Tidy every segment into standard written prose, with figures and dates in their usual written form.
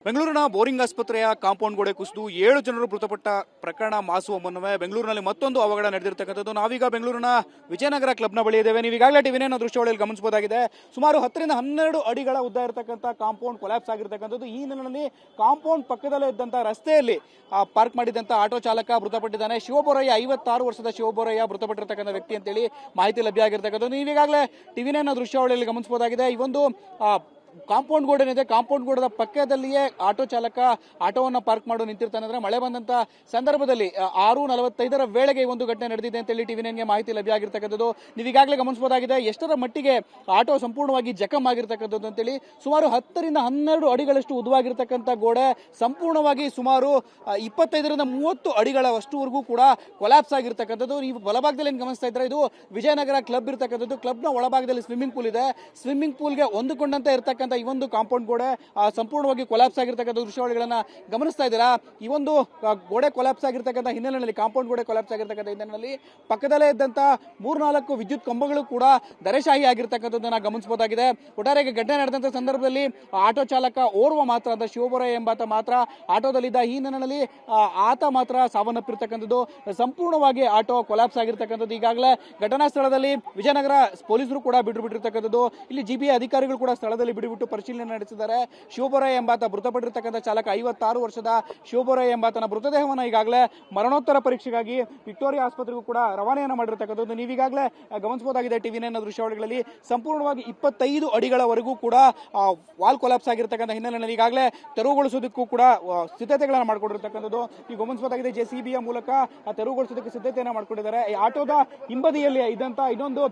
ಬೆಂಗಳೂರಿನ ಬೋರಿಂಗ್ ಆಸ್ಪತ್ರೆಯ ಕಾಂಪೌಂಡ್ ಗೋಡೆ ಕುಸಿದು 7 ಜನರು ಮೃತಪಟ್ಟ ಪ್ರಕರಣ ಮಾಸುವ ಮುನ್ನವೇ ಬೆಂಗಳೂರಿನಲ್ಲಿ ಮತ್ತೊಂದು ಅವಘಡ ನಡೆದಿರತಕ್ಕಂಥದ್ದು. ನಾವೀಗ ಬೆಂಗಳೂರಿನ ವಿಜಯನಗರ ಕ್ಲಬ್ನ ಬಳಿ ಇದ್ದೇವೆ. ನೀವು ಈಗಾಗಲೇ ಟಿವಿನ ದೃಶ್ಯಾವಳಿಯಲ್ಲಿ ಗಮನಿಸಬಹುದಾಗಿದೆ. ಸುಮಾರು 10 ರಿಂದ 12 ಅಡಿಗಳ ಉದ್ದ ಇರತಕ್ಕಂಥ ಕಾಂಪೌಂಡ್ ಕೊಲ್ಯಾಪ್ಸ್ ಆಗಿರತಕ್ಕಂಥದ್ದು. ಈ ಹಿನ್ನೆಲೆಯಲ್ಲಿ ಕಾಂಪೌಂಡ್ ಪಕ್ಕದಲ್ಲೇ ಇದ್ದಂಥ ರಸ್ತೆಯಲ್ಲಿ ಪಾರ್ಕ್ ಮಾಡಿದಂಥ ಆಟೋ ಚಾಲಕ ಮೃತಪಟ್ಟಿದ್ದಾನೆ. ಶಿವಬೋರಯ್ಯ, 56 ವರ್ಷದ ಶಿವಬೋರಯ್ಯ ಮೃತಪಟ್ಟಿರ್ತಕ್ಕಂಥ ವ್ಯಕ್ತಿ ಅಂತೇಳಿ ಮಾಹಿತಿ ಲಭ್ಯ ಆಗಿರ್ತಕ್ಕಂಥದ್ದು. ನೀವು ಈಗಾಗಲೇ ಟಿವಿನ ದೃಶ್ಯಾವಳಿಯಲ್ಲಿ ಗಮನಿಸಬಹುದಾಗಿದೆ. ಈ ಒಂದು ಕಾಂಪೌಂಡ್ ಗೋಡೆ ಏನಿದೆ, ಕಾಂಪೌಂಡ್ ಗೋಡದ ಪಕ್ಕದಲ್ಲಿಯೇ ಆಟೋ ಚಾಲಕ ಆಟೋವನ್ನು ಪಾರ್ಕ್ ಮಾಡಿ ನಿಂತಿರ್ತಾನೆ. ಅಂದ್ರೆ ಮಳೆ ಬಂದಂತ ಸಂದರ್ಭದಲ್ಲಿ 6:45 ವೇಳೆಗೆ ಈ ಒಂದು ಘಟನೆ ನಡೆದಿದೆ ಅಂತೇಳಿ ಟಿವಿ9ಗೆ ಮಾಹಿತಿ ಲಭ್ಯ ಆಗಿರ್ತಕ್ಕಂಥದ್ದು. ನೀವು ಈಗಾಗಲೇ ಗಮನಿಸಬಹುದಾಗಿದೆ ಎಷ್ಟರ ಮಟ್ಟಿಗೆ ಆಟೋ ಸಂಪೂರ್ಣವಾಗಿ ಜಖಂ ಆಗಿರ್ತಕ್ಕಂಥದ್ದು ಅಂತೇಳಿ. ಸುಮಾರು 10 ರಿಂದ 12 ಅಡಿಗಳಷ್ಟು ಉದ್ದವಾಗಿರ್ತಕ್ಕಂಥ ಗೋಡೆ ಸಂಪೂರ್ಣವಾಗಿ ಸುಮಾರು 25 ರಿಂದ 30 ಅಡಿಗಳವಷ್ಟುವರೆಗೂ ಕೂಡ ಕೊಲ್ಯಾಪ್ಸ್ ಆಗಿರ್ತಕ್ಕಂಥದ್ದು. ನೀವು ಬಲಭಾಗದಲ್ಲಿ ಏನು ಗಮನಿಸ್ತಾ ಇದ್ರೆ ಇದು ವಿಜಯನಗರ ಕ್ಲಬ್ ಇರ್ತಕ್ಕಂಥದ್ದು. ಕ್ಲಬ್ನ ಒಳಭಾಗದಲ್ಲಿ ಸ್ವಿಮ್ಮಿಂಗ್ ಪೂಲ್ ಇದೆ. ಸ್ವಿಮ್ಮಿಂಗ್ ಪೂಲ್ಗೆ ಹೊಂದಿಕೊಂಡಂತೆ ಇರ್ತಕ್ಕಂಥ ಈ ಒಂದು ಕಾಂಪೌಂಡ್ ಗೋಡೆ ಸಂಪೂರ್ಣವಾಗಿ ಕೊಲ್ಯಾಪ್ಸ್ ಆಗಿರ್ತಕ್ಕಂಥ ದೃಶ್ಯಾವಳಿಗಳನ್ನ ಗಮನಿಸ್ತಾ ಇದ್ದೀರಾ. ಈ ಒಂದು ಗೋಡೆ ಕೊಲ್ಯಾಪ್ಸ್ ಆಗಿರ್ತಕ್ಕಂಥ ಹಿನ್ನೆಲೆಯಲ್ಲಿ, ಕಾಂಪೌಂಡ್ ಗೋಡೆ ಕೊಲ್ಯಾಪ್ಸ್ ಆಗಿರ್ತಕ್ಕಂಥ ಹಿನ್ನೆಲೆಯಲ್ಲಿ ಪಕ್ಕದಲ್ಲೇ ಇದ್ದಂತ 3-4 ವಿದ್ಯುತ್ ಕಂಬಗಳು ಕೂಡ ಧರೆಶಾಹಿ ಆಗಿರ್ತಕ್ಕಂಥದ್ದನ್ನ ಗಮನಿಸಬಹುದಾಗಿದೆ. ಒಟ್ಟಾರೆಯಾಗಿ ಘಟನೆ ನಡೆದಂತ ಸಂದರ್ಭದಲ್ಲಿ ಆಟೋ ಚಾಲಕ ಓರ್ವ ಮಾತ್ರ, ಅಂತ ಶಿವಬೋರಯ್ಯ ಎಂಬಾತ ಮಾತ್ರ ಆಟೋದಲ್ಲಿದ್ದ. ಈ ಹಿನ್ನೆಲೆಯಲ್ಲಿ ಆತ ಮಾತ್ರ ಸಾವನ್ನಪ್ಪಿರ್ತಕ್ಕಂಥದ್ದು. ಸಂಪೂರ್ಣವಾಗಿ ಆಟೋ ಕೊಲ್ಯಾಪ್ಸ್ ಆಗಿರ್ತಕ್ಕಂಥದ್ದು. ಈಗಾಗಲೇ ಘಟನಾ ಸ್ಥಳದಲ್ಲಿ ವಿಜಯನಗರ ಪೊಲೀಸರು ಕೂಡ ಬಿಟ್ಟಿರ್ತಕ್ಕಂಥದ್ದು. ಇಲ್ಲಿ ಜಿಬಿಎ ಅಧಿಕಾರಿಗಳು ಕೂಡ ಸ್ಥಳದಲ್ಲಿ ಬಿಟ್ಟು ಪರಿಶೀಲನೆ ನಡೆಸಿದ್ದಾರೆ. ಶಿವಬೋರಯ್ಯ ಎಂಬಾತ ಮೃತಪಟ್ಟಿರ್ತಕ್ಕಂಥ ಚಾಲಕ, 56 ವರ್ಷದ ಶಿವಬೋರಯ್ಯ ಎಂಬಾತನ ಮೃತದೇಹವನ್ನು ಈಗಾಗಲೇ ಮರಣೋತ್ತರ ಪರೀಕ್ಷೆಗಾಗಿ ವಿಕ್ಟೋರಿಯಾ ಆಸ್ಪತ್ರೆಗೂ ಕೂಡ ರವಾನೆಯನ್ನು ಮಾಡಿರ್ತಕ್ಕಂಥದ್ದು. ನೀವೀಗಾಗಲೇ ಗಮನಿಸಬಹುದಾಗಿದೆ ಟಿವಿ9 ದೃಶ್ಯಾವಳಿಗಳಲ್ಲಿ. ಸಂಪೂರ್ಣವಾಗಿ 25 ಅಡಿಗಳವರೆಗೂ ಕೂಡ ವಾಲ್ ಕೊಲ್ಯಾಪ್ಸ್ ಆಗಿರ್ತಕ್ಕಂಥ ಹಿನ್ನೆಲೆಯಲ್ಲಿ ಈಗಾಗಲೇ ತೆರವುಗೊಳಿಸೋದಕ್ಕೂ ಕೂಡ ಸಿದ್ಧತೆಗಳನ್ನು ಮಾಡಿಕೊಂಡಿರ್ತಕ್ಕಂಥದ್ದು. ನೀವು ಗಮನಿಸಬಹುದಾಗಿದೆ ಜೆಸಿಬಿಯ ಮೂಲಕ ತೆರವುಗೊಳಿಸೋದಕ್ಕೆ ಸಿದ್ಧತೆಯನ್ನು ಮಾಡಿಕೊಂಡಿದ್ದಾರೆ. ಈ ಆಟೋದ ಹಿಂಬದಿಯಲ್ಲಿ ಇದ್ದಂತ ಇನ್ನೊಂದು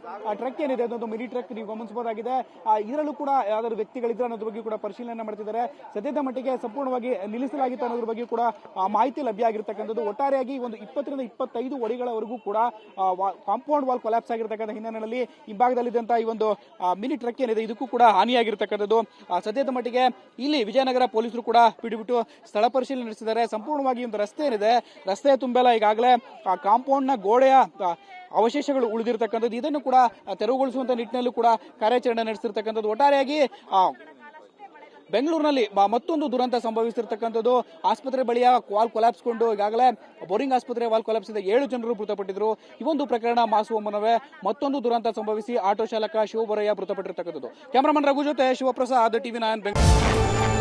ಟ್ರಕ್ ಏನಿದೆ, ಅದೊಂದು ಮಿನಿ ಟ್ರಕ್ ನೀವು ಗಮನಿಸಬಹುದಾಗಿದೆ. ಇದರಲ್ಲೂ ಕೂಡ ಯಾವ್ದಾದ್ರು ವ್ಯಕ್ತಿಗಳಿದ್ರೆ ಅನ್ನೋದ್ರ ಬಗ್ಗೆ ಕೂಡ ಪರಿಶೀಲನೆ ಮಾಡ್ತಿದ್ದಾರೆ. ಸದ್ಯದ ಮಟ್ಟಿಗೆ ಸಂಪೂರ್ಣವಾಗಿ ನಿಲ್ಲಿಸಲಾಗಿತ್ತು ಅನ್ನೋದ್ರ ಬಗ್ಗೆ ಕೂಡ ಮಾಹಿತಿ ಲಭ್ಯ ಆಗಿರ್ತಕ್ಕಂಥದ್ದು. ಒಟ್ಟಾರೆಯಾಗಿ ಒಂದು 20 ರಿಂದ 25 ಅಡಿಗಳವರೆಗೂ ಕೂಡ ಕಾಂಪೌಂಡ್ ವಾಲ್ ಕೊಲ್ಯಾಪ್ಸ್ ಆಗಿರ್ತಕ್ಕಂಥ ಹಿನ್ನೆಲೆಯಲ್ಲಿ ಹಿಂಭಾಗದಲ್ಲಿದ್ದಂತ ಈ ಒಂದು ಮಿನಿ ಟ್ರಕ್ ಏನಿದೆ ಇದಕ್ಕೂ ಕೂಡ ಹಾನಿಯಾಗಿರ್ತಕ್ಕಂಥದ್ದು. ಸದ್ಯದ ಮಟ್ಟಿಗೆ ಇಲ್ಲಿ ವಿಜಯನಗರ ಪೊಲೀಸರು ಕೂಡ ಬಿಟ್ಟು ಸ್ಥಳ ಪರಿಶೀಲನೆ ನಡೆಸಿದ್ದಾರೆ. ಸಂಪೂರ್ಣವಾಗಿ ಒಂದು ರಸ್ತೆ ಏನಿದೆ, ರಸ್ತೆಯ ತುಂಬೆಲ್ಲ ಈಗಾಗಲೇ ಕಾಂಪೌಂಡ್ ನ ಗೋಡೆಯ ಅವಶೇಷಗಳು ಉಳಿದಿರತಕ್ಕಂಥದ್ದು. ಇದನ್ನು ಕೂಡ ತೆರವುಗೊಳಿಸುವಂತ ನಿಟ್ಟಿನಲ್ಲೂ ಕೂಡ ಕಾರ್ಯಾಚರಣೆ ನಡೆಸಿರ್ತಕ್ಕಂಥದ್ದು. ಒಟ್ಟಾರೆಯಾಗಿ ಬೆಂಗಳೂರಿನಲ್ಲಿ ಮತ್ತೊಂದು ದುರಂತ ಸಂಭವಿಸಿರ್ತಕ್ಕಂಥದ್ದು. ಆಸ್ಪತ್ರೆ ಬಳಿಯ ವಾಲ್ ಕೊಲ್ಯಾಪ್ಸ್ಕೊಂಡು ಈಗಾಗಲೇ ಬೋರಿಂಗ್ ಆಸ್ಪತ್ರೆ ವಾಲ್ ಕೊಲ್ಯಾಪ್ಸಿಂದ 7 ಜನರು ಮೃತಪಟ್ಟಿದ್ರು. ಈ ಒಂದು ಪ್ರಕರಣ ಮಾಸುವ ಮುನ್ನವೇ ಮತ್ತೊಂದು ದುರಂತ ಸಂಭವಿಸಿ ಆಟೋ ಚಾಲಕ ಶಿವಬೋರಯ್ಯ ಮೃತಪಟ್ಟಿರ್ತಕ್ಕಂಥದ್ದು. ಕ್ಯಾಮರಾಮನ್ ರಘು ಜೊತೆ ಶಿವಪ್ರಸಾದ್, ಟಿವಿ9 ಬೆಂಗಳೂರು.